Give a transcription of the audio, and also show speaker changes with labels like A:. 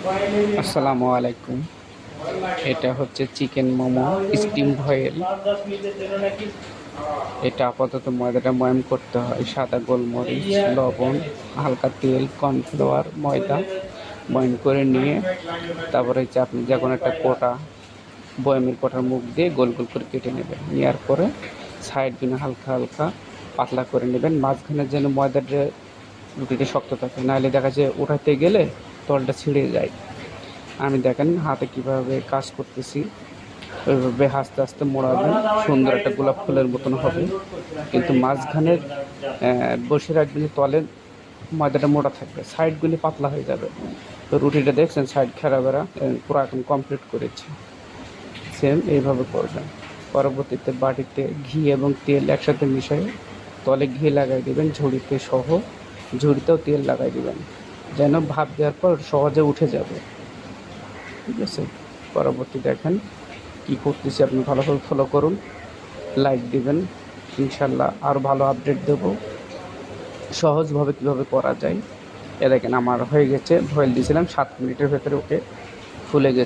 A: আসসালামু আলাইকুম। এটা হচ্ছে চিকেন মোমো স্টিম ভয়েল। এটা আপাতত ময়দাটা ময়াম করতে হয়, সাদা গোলমরিচ, লবণ, হালকা তেল, কর্নফ্লাওয়ার, ময়দা ময়াম করে নিয়ে তারপরে হচ্ছে আপনি যে কোনো একটা কোটা, বয়ামের কোটার মুখ দিয়ে গোল গোল করে কেটে নেবেন। নেওয়ার পরে সাইডগুলো হালকা হালকা পাতলা করে নেবেন, মাঝখানে যেন ময়দাটা রুটিটা শক্ত থাকে, নাহলে দেখা যায় উঠাতে গেলে তলটা ছিঁড়ে যায়। আমি দেখেন হাতে কিভাবে কাজ করতেছি, ওইভাবে আস্তে আস্তে মোড়াবেন, সুন্দর একটা গোলাপ ফুলের মতন হবে। কিন্তু মাঝখানের বসে রাখবেন যে তলে ময়দাটা মোটা থাকবে, সাইডগুলি পাতলা হয়ে যাবে। তো রুটিটা দেখছেন সাইড খেরা বেড়া পুরো এখন কমপ্লিট করেছি। সেম এইভাবে করবেন। পরবর্তীতে বাটিতে ঘি এবং তেল একসাথে মিশিয়ে তলে ঘি লাগাই দেবেন, ঝুড়িতে সহ ঝুড়িতেও তেল লাগাই দেবেন, যেন ভাপ দেওয়ার পর সহজে উঠে যাবে। ঠিক আছে, পরবর্তী দেখেন কি করতেছি, আপনি ভালোভাবে ফলো করুন, লাইক দিবেন। ইনশাল্লাহ আরও ভালো আপডেট দেব সহজভাবে কিভাবে করা যায়। এ দেখেন আমার হয়ে গেছে, ভয়েল দিয়েছিলাম 7 মিনিটের ভেতরে ওকে ফুলে গেছে।